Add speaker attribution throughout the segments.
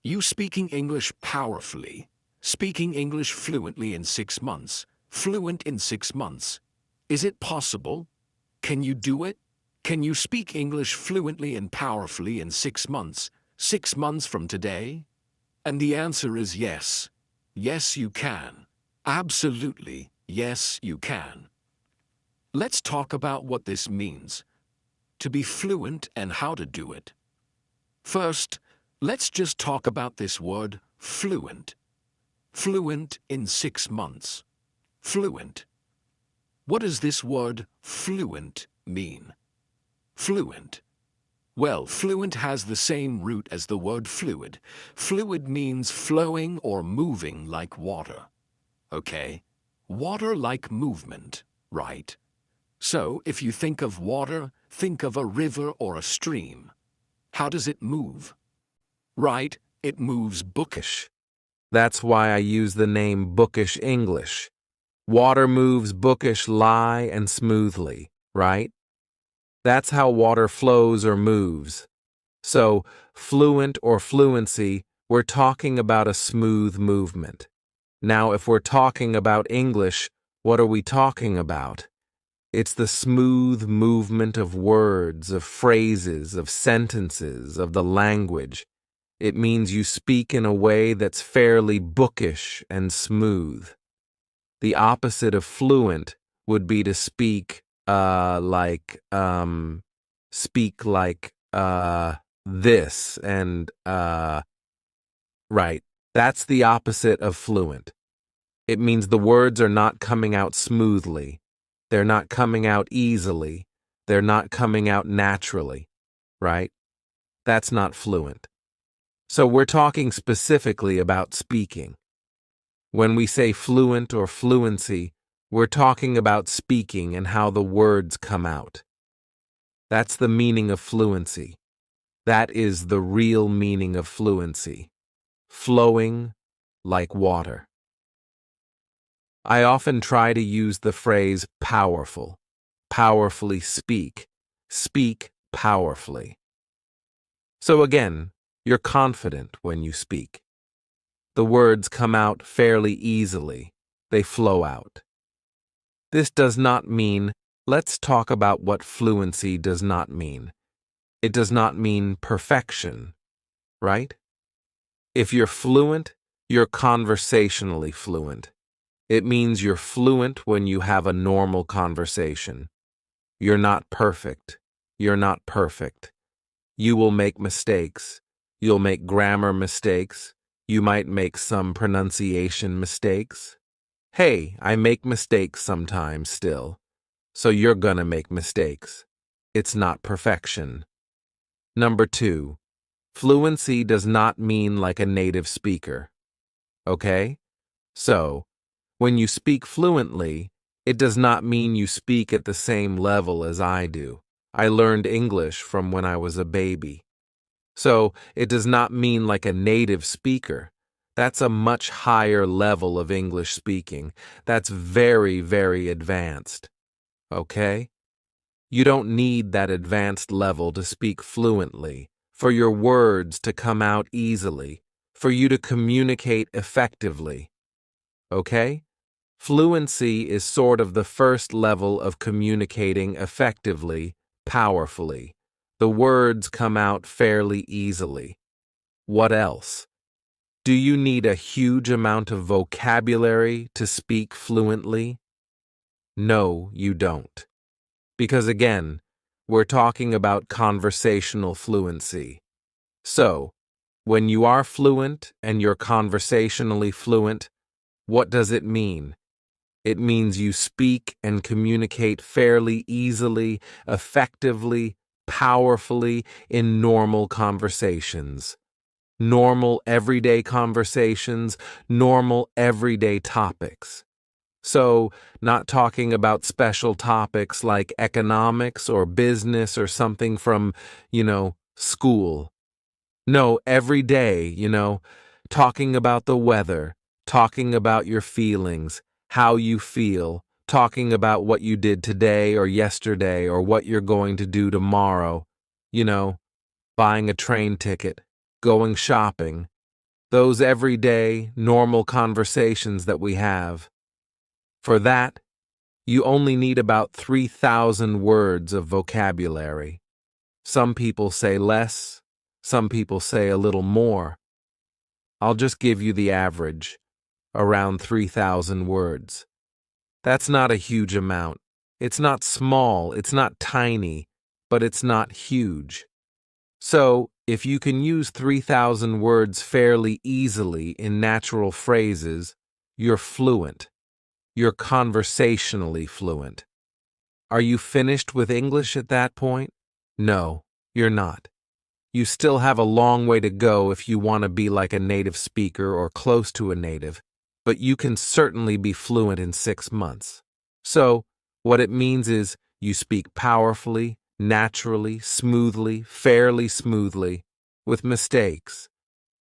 Speaker 1: You speaking English powerfully, speaking English fluently in 6 months, fluent in 6 months. Is it possible? Can you do it? Can you speak English fluently and powerfully in 6 months, 6 months from today? And the answer is yes. Yes, you can. Absolutely, yes, you can. Let's talk about what this means, to be fluent and how to do it. First, let's just talk about this word, fluent. Fluent in 6 months. Fluent. What does this word, fluent, mean? Fluent. Well, fluent has the same root as the word fluid. Fluid means flowing or moving like water. Okay? Water-like movement, right? So, if you think of water, think of a river or a stream. How does it move? Right, it moves bookish.
Speaker 2: That's why I use the name Bookish English. Water moves bookish-ly and smoothly, right? That's how water flows or moves. So, fluent or fluency, we're talking about a smooth movement. Now, if we're talking about English, what are we talking about? It's the smooth movement of words, of phrases, of sentences, of the language. It means you speak in a way that's fairly bookish and smooth. The opposite of fluent would be to speak like this and right. That's the opposite of fluent. It means the words are not coming out smoothly. They're not coming out easily. They're not coming out naturally, right? That's not fluent. So we're talking specifically about speaking. When we say fluent or fluency, we're talking about speaking and how the words come out. That's the meaning of fluency. That is the real meaning of fluency. Flowing like water. I often try to use the phrase powerful. Powerfully speak. Speak powerfully. So again, you're confident when you speak. The words come out fairly easily. They flow out. This does not mean, let's talk about what fluency does not mean. It does not mean perfection, right? If you're fluent, you're conversationally fluent. It means you're fluent when you have a normal conversation. You're not perfect. You're not perfect. You will make mistakes. You'll make grammar mistakes. You might make some pronunciation mistakes. Hey, I make mistakes sometimes still. So you're gonna make mistakes. It's not perfection. Number 2, fluency does not mean like a native speaker. Okay? So, when you speak fluently, it does not mean you speak at the same level as I do. I learned English from when I was a baby. So, it does not mean like a native speaker. That's a much higher level of English speaking. That's very, very advanced. Okay? You don't need that advanced level to speak fluently, for your words to come out easily, for you to communicate effectively. Okay? Fluency is sort of the first level of communicating effectively, powerfully. The words come out fairly easily. What else? Do you need a huge amount of vocabulary to speak fluently? No, you don't. Because again, we're talking about conversational fluency. So, when you are fluent and you're conversationally fluent, what does it mean? It means you speak and communicate fairly easily, effectively, powerfully in normal conversations. Normal everyday conversations, normal everyday topics. So, not talking about special topics like economics or business or something from, school. No, every day, talking about the weather, talking about your feelings, how you feel, talking about what you did today or yesterday or what you're going to do tomorrow, buying a train ticket, going shopping, those everyday, normal conversations that we have. For that, you only need about 3,000 words of vocabulary. Some people say less, some people say a little more. I'll just give you the average, around 3,000 words. That's not a huge amount. It's not small, it's not tiny, but it's not huge. So, if you can use 3,000 words fairly easily in natural phrases, you're fluent. You're conversationally fluent. Are you finished with English at that point? No, you're not. You still have a long way to go if you want to be like a native speaker or close to a native, but you can certainly be fluent in 6 months. So, what it means is you speak powerfully, naturally, smoothly, fairly smoothly, with mistakes.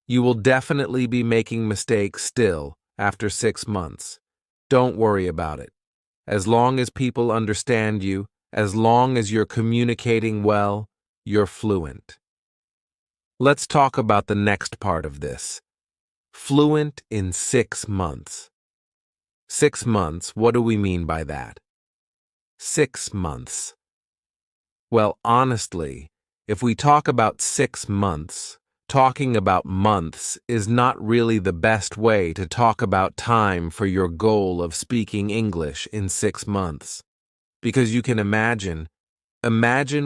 Speaker 2: You will definitely be making mistakes still after 6 months. Don't worry about it. As long as people understand you, as long as you're communicating well, you're fluent. Let's talk about the next part of this. Fluent in 6 months. 6 months, what do we mean by that? 6 months. Well, honestly, if we talk about 6 months, talking about months is not really the best way to talk about time for your goal of speaking English in 6 months. Because you can imagine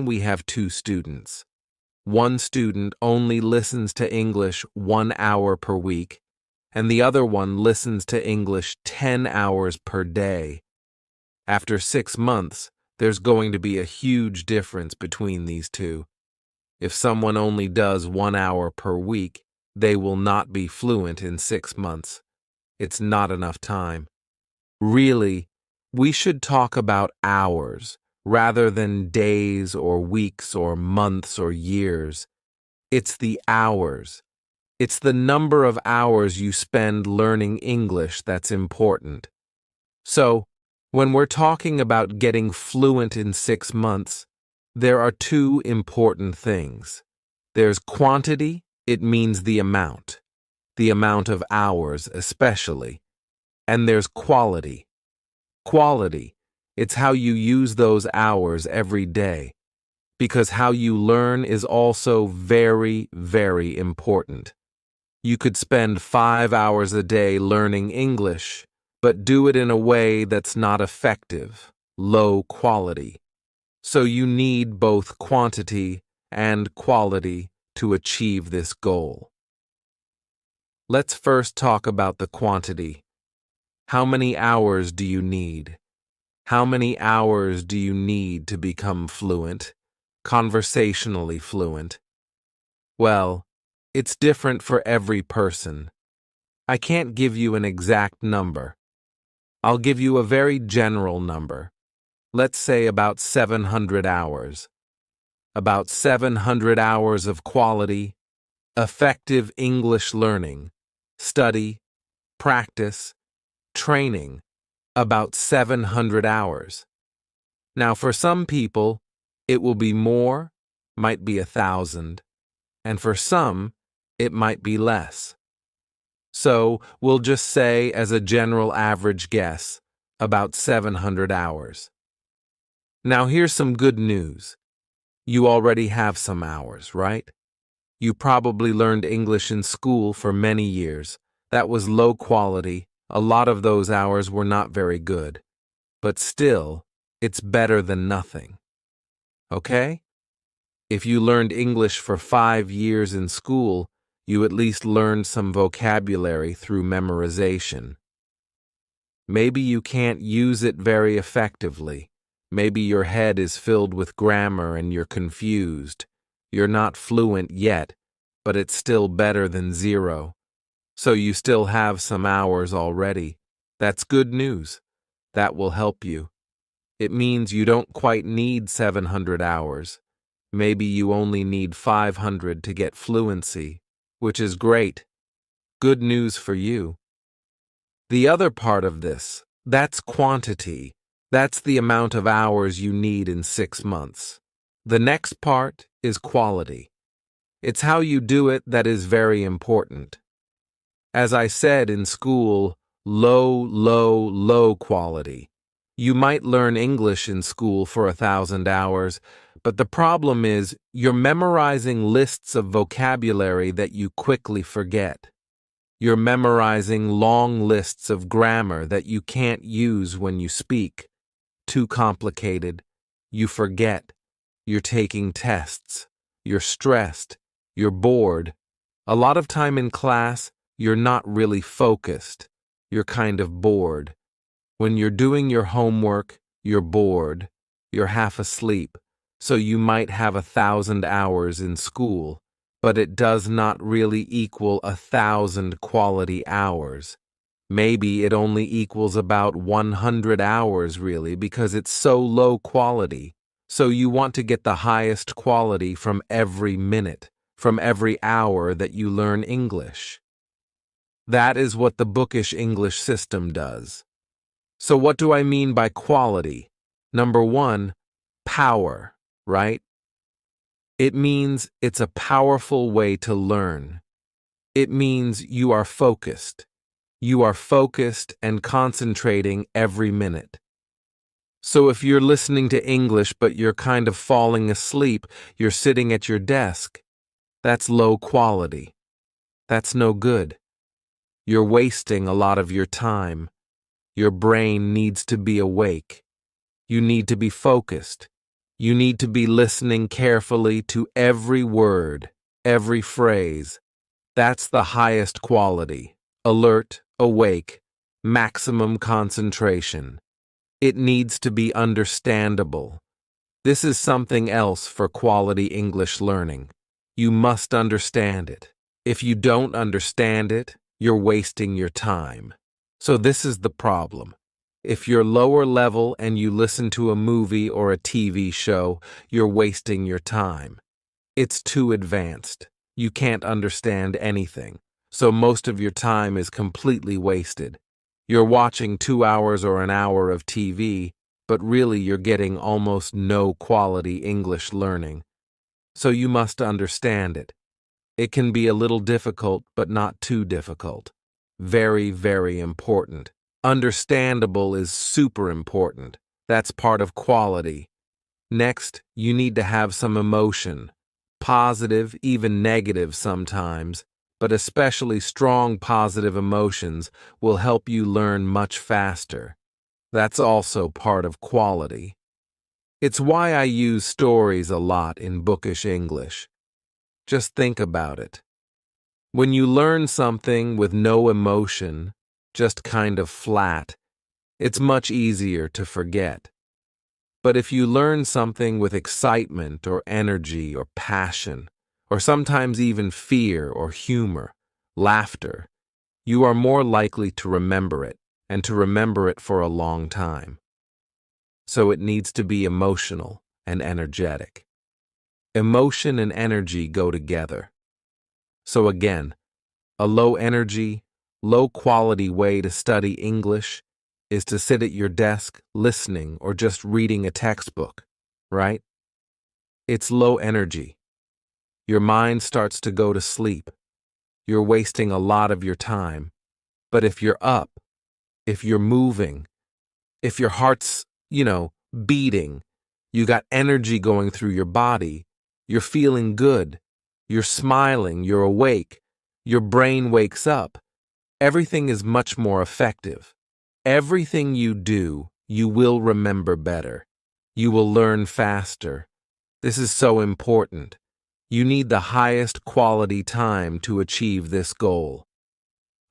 Speaker 2: we have 2 students. One student only listens to English 1 hour per week, and the other one listens to English 10 hours per day. After 6 months, there's going to be a huge difference between these two. If someone only does 1 hour per week, they will not be fluent in 6 months. It's not enough time. Really, we should talk about hours rather than days or weeks or months or years. It's the hours. It's the number of hours you spend learning English that's important. So, when we're talking about getting fluent in 6 months, there are 2 important things. There's quantity, it means the amount of hours especially. And there's quality. Quality, it's how you use those hours every day. Because how you learn is also very, very important. You could spend 5 hours a day learning English, but do it in a way that's not effective, low quality. So you need both quantity and quality to achieve this goal. Let's first talk about the quantity. How many hours do you need? How many hours do you need to become fluent, conversationally fluent? Well, it's different for every person. I can't give you an exact number. I'll give you a very general number. Let's say about 700 hours. About 700 hours of quality, effective English learning, study, practice, training, about 700 hours. Now, for some people, it will be more, might be 1,000, and for some, it might be less. So, we'll just say, as a general average guess, about 700 hours. Now, here's some good news. You already have some hours, right? You probably learned English in school for many years. That was low quality. A lot of those hours were not very good. But still, it's better than nothing. Okay? If you learned English for 5 years in school, you at least learned some vocabulary through memorization. Maybe you can't use it very effectively. Maybe your head is filled with grammar and you're confused. You're not fluent yet, but it's still better than 0. So you still have some hours already. That's good news. That will help you. It means you don't quite need 700 hours. Maybe you only need 500 to get fluency, which is great. Good news for you. The other part of this, that's quantity. That's the amount of hours you need in 6 months. The next part is quality. It's how you do it that is very important. As I said in school, low quality. You might learn English in school for 1,000 hours, but the problem is you're memorizing lists of vocabulary that you quickly forget. You're memorizing long lists of grammar that you can't use when you speak. Too complicated. You forget. You're taking tests. You're stressed. You're bored. A lot of time in class, you're not really focused. You're kind of bored. When you're doing your homework, you're bored. You're half asleep. So you might have 1,000 hours in school, but it does not really equal 1,000 quality hours. Maybe it only equals about 100 hours really because it's so low quality. So you want to get the highest quality from every minute, from every hour that you learn English. That is what the bookish English system does. So what do I mean by quality? Number one, power, right? It means it's a powerful way to learn. It means you are focused. You are focused and concentrating every minute. So if you're listening to English but you're kind of falling asleep, you're sitting at your desk, that's low quality. That's no good. You're wasting a lot of your time. Your brain needs to be awake. You need to be focused. You need to be listening carefully to every word, every phrase. That's the highest quality. Alert, awake, maximum concentration. It needs to be understandable. This is something else for quality English learning. You must understand it. If you don't understand it, you're wasting your time. So this is the problem. If you're lower level and you listen to a movie or a TV show, you're wasting your time. It's too advanced. You can't understand anything. So most of your time is completely wasted. You're watching 2 hours or an hour of TV, but really you're getting almost no quality English learning. So you must understand it. It can be a little difficult, but not too difficult. Very, very important. Understandable is super important. That's part of quality. Next, you need to have some emotion. Positive, even negative sometimes, but especially strong positive emotions will help you learn much faster. That's also part of quality. It's why I use stories a lot in bookish English. Just think about it. When you learn something with no emotion, just kind of flat, it's much easier to forget. But if you learn something with excitement or energy or passion, or sometimes even fear or humor, laughter, you are more likely to remember it, and to remember it for a long time. So it needs to be emotional and energetic. Emotion and energy go together. So again, a low energy, low quality way to study English is to sit at your desk listening or just reading a textbook, right? It's low energy. Your mind starts to go to sleep. You're wasting a lot of your time. But if you're up, if you're moving, if your heart's, beating, you got energy going through your body, you're feeling good, you're smiling, you're awake, your brain wakes up, everything is much more effective. Everything you do, you will remember better. You will learn faster. This is so important. You need the highest quality time to achieve this goal.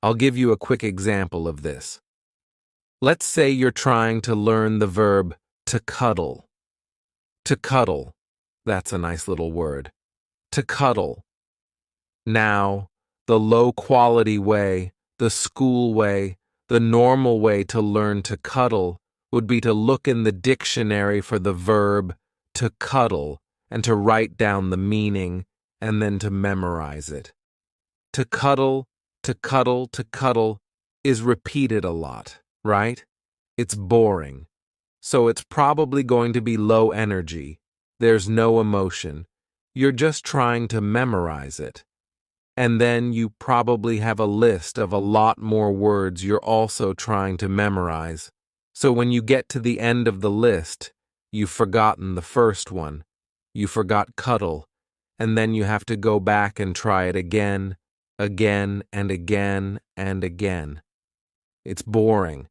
Speaker 2: I'll give you a quick example of this. Let's say you're trying to learn the verb to cuddle. To cuddle. That's a nice little word. To cuddle. Now, the low-quality way, the school way, the normal way to learn to cuddle would be to look in the dictionary for the verb to cuddle and to write down the meaning and then to memorize it. To cuddle, to cuddle, to cuddle is repeated a lot, right? It's boring. So it's probably going to be low energy. There's no emotion. You're just trying to memorize it. And then you probably have a list of a lot more words you're also trying to memorize. So when you get to the end of the list, you've forgotten the first one. You forgot cuddle, and then you have to go back and try it again, again, and again, and again. It's boring.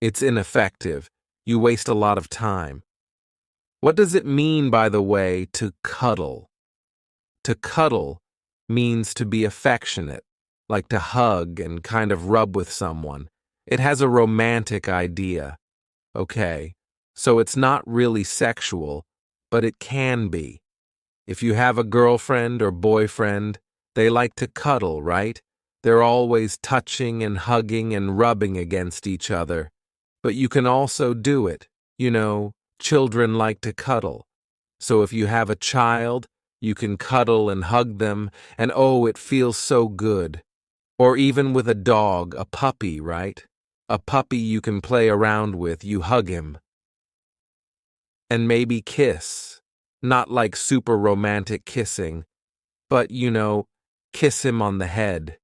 Speaker 2: It's ineffective. You waste a lot of time. What does it mean, by the way, to cuddle? To cuddle means to be affectionate, like to hug and kind of rub with someone. It has a romantic idea. Okay, so it's not really sexual, but it can be. If you have a girlfriend or boyfriend, they like to cuddle, right? They're always touching and hugging and rubbing against each other. But you can also do it. You know, children like to cuddle. So if you have a child, you can cuddle and hug them, and oh, it feels so good. Or even with a dog, a puppy, right? A puppy you can play around with, you hug him. And maybe kiss. Not like super romantic kissing, but, you know, kiss him on the head.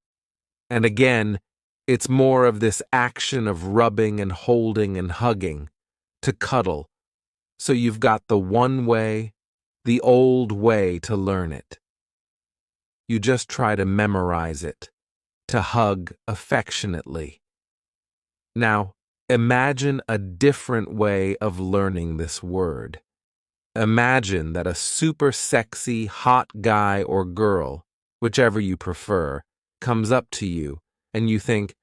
Speaker 2: And again, it's more of this action of rubbing and holding and hugging, to cuddle. So you've got the one way, the old way to learn it. You just try to memorize it, to hug affectionately. Now, imagine a different way of learning this word. Imagine that a super sexy, hot guy or girl, whichever you prefer, comes up to you and you think,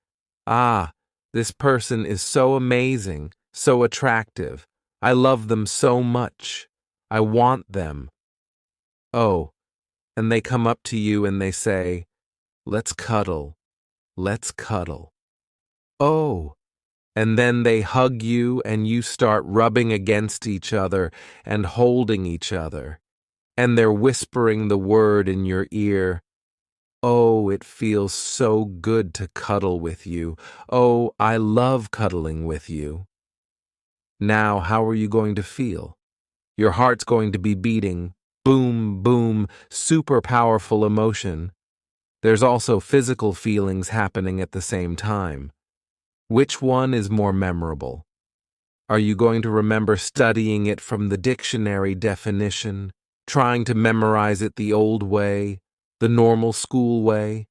Speaker 2: ah, this person is so amazing, so attractive. I love them so much. I want them. Oh, and they come up to you and they say, let's cuddle, let's cuddle. Oh, and then they hug you and you start rubbing against each other and holding each other. And they're whispering the word in your ear. Oh, it feels so good to cuddle with you. Oh, I love cuddling with you. Now, how are you going to feel? Your heart's going to be beating. Boom, boom, super powerful emotion. There's also physical feelings happening at the same time. Which one is more memorable? Are you going to remember studying it from the dictionary definition, trying to memorize it the old way, the normal school way?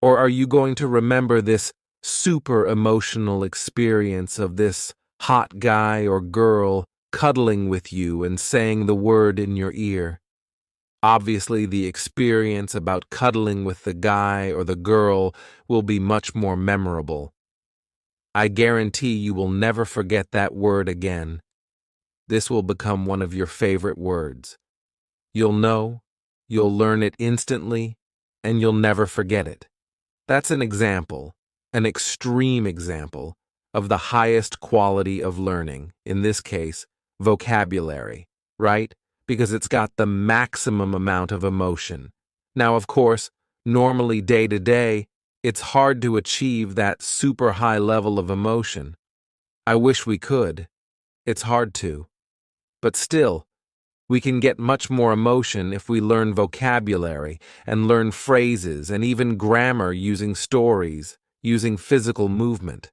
Speaker 2: Or are you going to remember this super emotional experience of this hot guy or girl cuddling with you and saying the word in your ear? Obviously, the experience about cuddling with the guy or the girl will be much more memorable. I guarantee you will never forget that word again. This will become one of your favorite words. You'll know, you'll learn it instantly, and you'll never forget it. That's an example, an extreme example, of the highest quality of learning, in this case, vocabulary, right? Because it's got the maximum amount of emotion. Now, of course, normally day to day, it's hard to achieve that super high level of emotion. I wish we could. It's hard to. But still, we can get much more emotion if we learn vocabulary and learn phrases and even grammar using stories, using physical movement.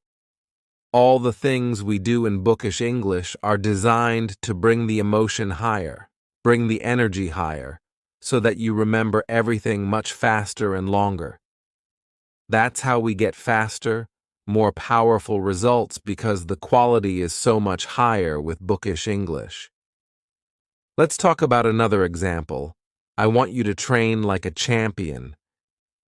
Speaker 2: All the things we do in bookish English are designed to bring the emotion higher, bring the energy higher, so that you remember everything much faster and longer. That's how we get faster, more powerful results because the quality is so much higher with bookish English. Let's talk about another example. I want you to train like a champion.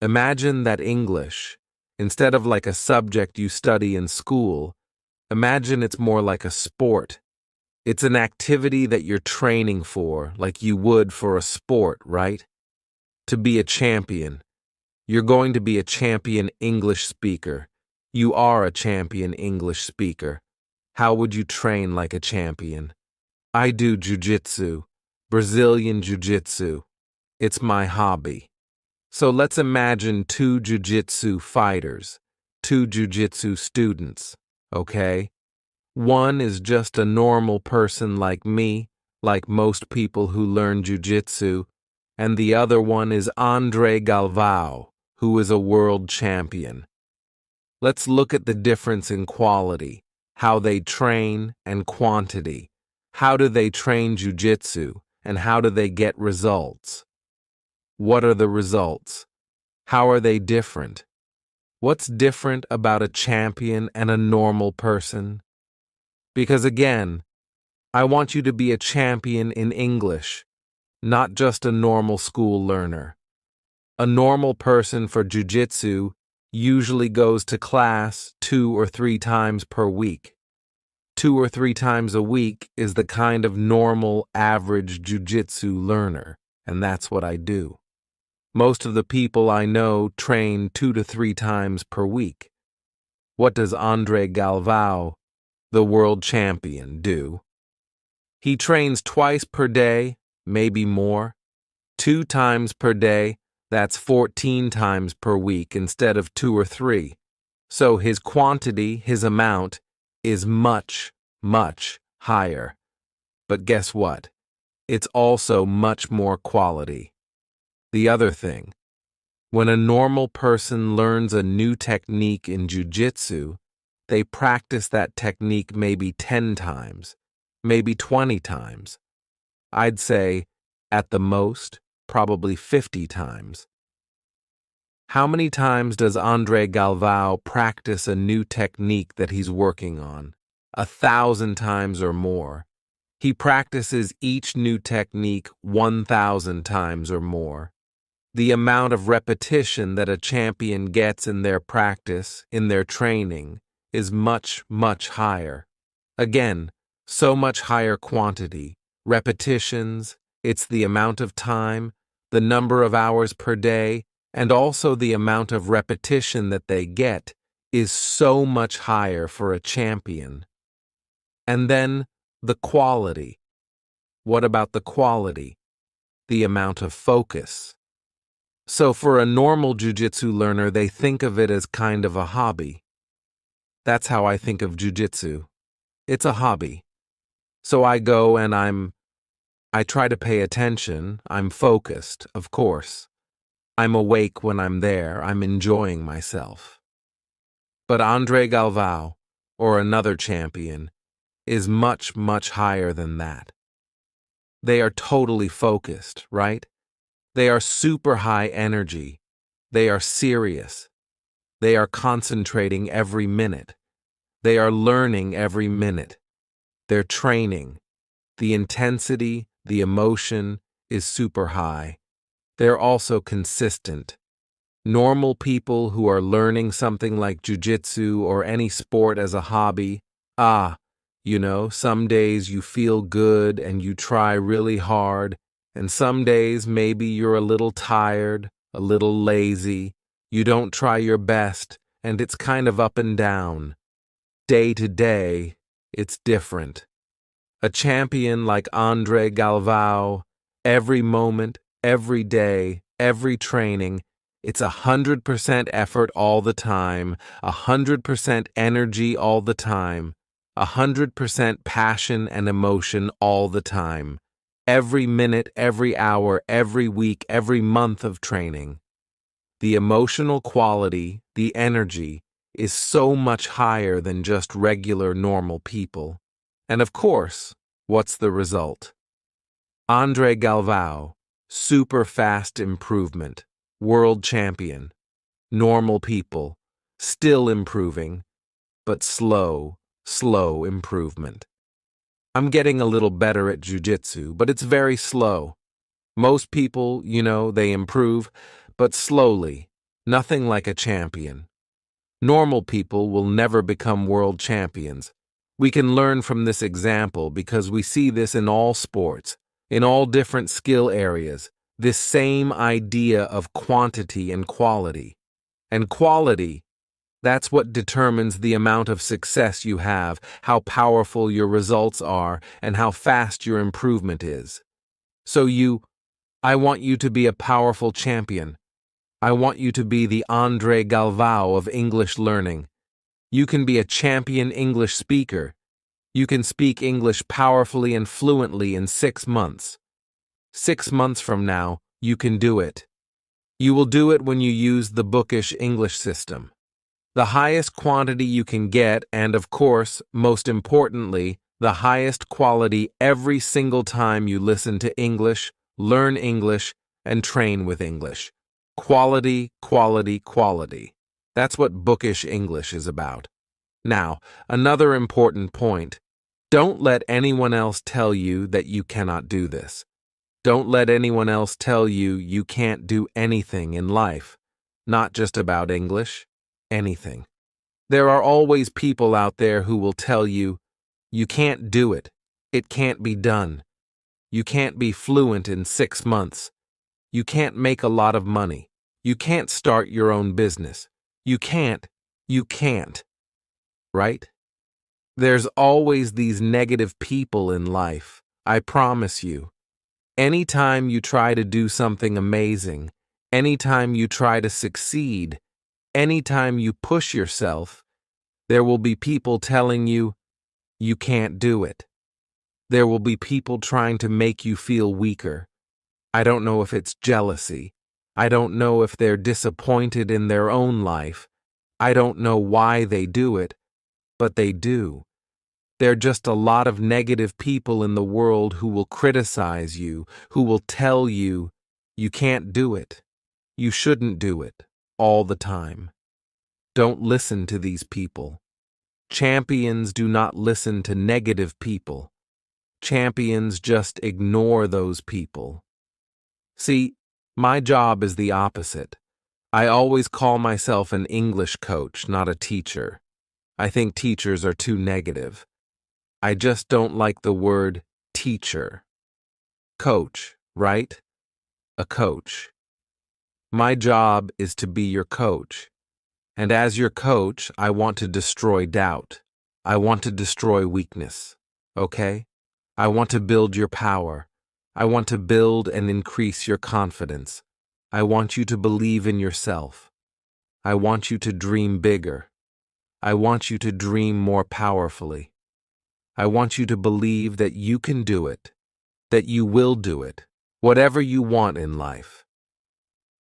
Speaker 2: Imagine that English, instead of like a subject you study in school, imagine it's more like a sport. It's an activity that you're training for, like you would for a sport, right? To be a champion. You're going to be a champion English speaker. You are a champion English speaker. How would you train like a champion? I do jiu-jitsu, Brazilian jiu-jitsu. It's my hobby. So let's imagine two jiu-jitsu fighters, two jiu-jitsu students, okay? One is just a normal person like me, like most people who learn jiu-jitsu, and the other one is Andre Galvao, who is a world champion. Let's look at the difference in quality, how they train, and quantity. How do they train jiu-jitsu, and how do they get results? What are the results? How are they different? What's different about a champion and a normal person? Because again, I want you to be a champion in English, not just a normal school learner. A normal person for jiu-jitsu usually goes to class 2 or 3 times per week. 2 or 3 times a week is the kind of normal, average jiu-jitsu learner, and that's what I do. Most of the people I know train 2 to 3 times per week. What does Andre Galvao, the world champion, do? He trains twice per day, maybe more. 2 times per day, that's 14 times per week instead of 2 or 3. So his quantity, his amount, is much, much higher. But guess what? It's also much more quality. The other thing, when a normal person learns a new technique in jiu-jitsu, they practice that technique maybe 10 times, maybe 20 times. I'd say, at the most, probably 50 times. How many times does Andre Galvao practice a new technique that he's working on? 1,000 times or more. He practices each new technique 1,000 times or more. The amount of repetition that a champion gets in their practice, in their training, is much, much higher. Again, so much higher quantity, repetitions, it's the amount of time, the number of hours per day, and also the amount of repetition that they get is so much higher for a champion. And then the quality. What about the quality? The amount of focus. So for a normal jiu-jitsu learner, they think of it as kind of a hobby. That's how I think of jiu-jitsu. It's a hobby. So I go and I try to pay attention. I'm focused, of course. I'm awake when I'm there. I'm enjoying myself. But Andre Galvao, or another champion, is much, much higher than that. They are totally focused, right? They are super high energy. They are serious. They are concentrating every minute. They are learning every minute. They're training. The intensity, the emotion is super high. They're also consistent. Normal people who are learning something like jiu-jitsu or any sport as a hobby, some days you feel good and you try really hard, and some days maybe you're a little tired, a little lazy, you don't try your best, and it's kind of up and down. Day to day, it's different. A champion like Andre Galvao, every moment, every day, every training, it's 100% effort all the time, 100% energy all the time, 100% passion and emotion all the time. Every minute, every hour, every week, every month of training. The emotional quality, the energy, is so much higher than just regular normal people. And of course, what's the result? Andre Galvao, super fast improvement, world champion. Normal people, still improving, but slow improvement. I'm getting a little better at jiu-jitsu, but it's very slow. Most people, they improve, but slowly, nothing like a champion. Normal people will never become world champions. We can learn from this example because we see this in all sports, in all different skill areas, this same idea of quantity and quality. And quality, that's what determines the amount of success you have, how powerful your results are, and how fast your improvement is. So I want you to be a powerful champion. I want you to be the Andre Galvao of English learning. You can be a champion English speaker. You can speak English powerfully and fluently in 6 months. 6 months from now, you can do it. You will do it when you use the bookish English system. The highest quantity you can get, and of course, most importantly, the highest quality every single time you listen to English, learn English, and train with English. Quality, quality, quality. That's what bookish English is about. Now, another important point. Don't let anyone else tell you that you cannot do this. Don't let anyone else tell you you can't do anything in life, not just about English, anything. There are always people out there who will tell you, you can't do it, it can't be done, you can't be fluent in 6 months, you can't make a lot of money, you can't start your own business, you can't, right? There's always these negative people in life, I promise you. Anytime you try to do something amazing, anytime you try to succeed, anytime you push yourself, there will be people telling you, you can't do it. There will be people trying to make you feel weaker. I don't know if it's jealousy. I don't know if they're disappointed in their own life. I don't know why they do it, but they do. There are just a lot of negative people in the world who will criticize you, who will tell you, you can't do it, you shouldn't do it, all the time. Don't listen to these people. Champions do not listen to negative people. Champions just ignore those people. See, my job is the opposite. I always call myself an English coach, not a teacher. I think teachers are too negative. I just don't like the word teacher. Coach, right? A coach. My job is to be your coach. And as your coach, I want to destroy doubt. I want to destroy weakness. Okay? I want to build your power. I want to build and increase your confidence. I want you to believe in yourself. I want you to dream bigger. I want you to dream more powerfully. I want you to believe that you can do it, that you will do it, whatever you want in life.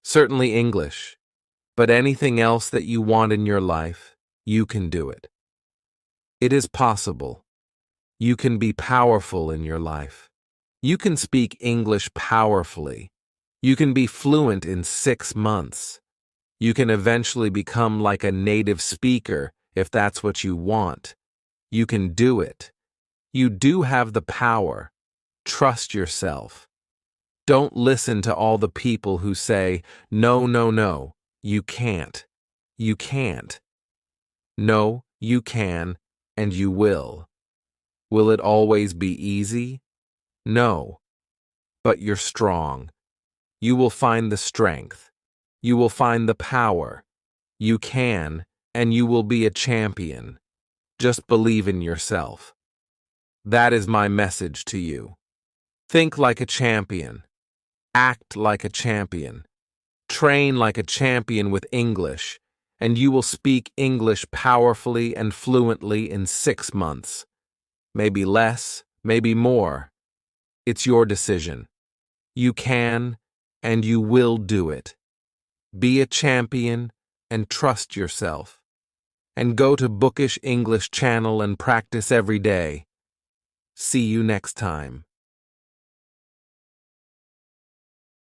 Speaker 2: Certainly English, but anything else that you want in your life, you can do it. It is possible. You can be powerful in your life. You can speak English powerfully. You can be fluent in 6 months. You can eventually become like a native speaker if that's what you want. You can do it. You do have the power. Trust yourself. Don't listen to all the people who say, no, no, no, you can't. You can't. No, you can, and you will. Will it always be easy? No. But you're strong. You will find the strength. You will find the power. You can, and you will be a champion. Just believe in yourself. That is my message to you. Think like a champion. Act like a champion. Train like a champion with English, and you will speak English powerfully and fluently in 6 months. Maybe less, maybe more. It's your decision. You can, and you will do it. Be a champion and trust yourself. And go to Bookish English channel and practice every day. See you next time.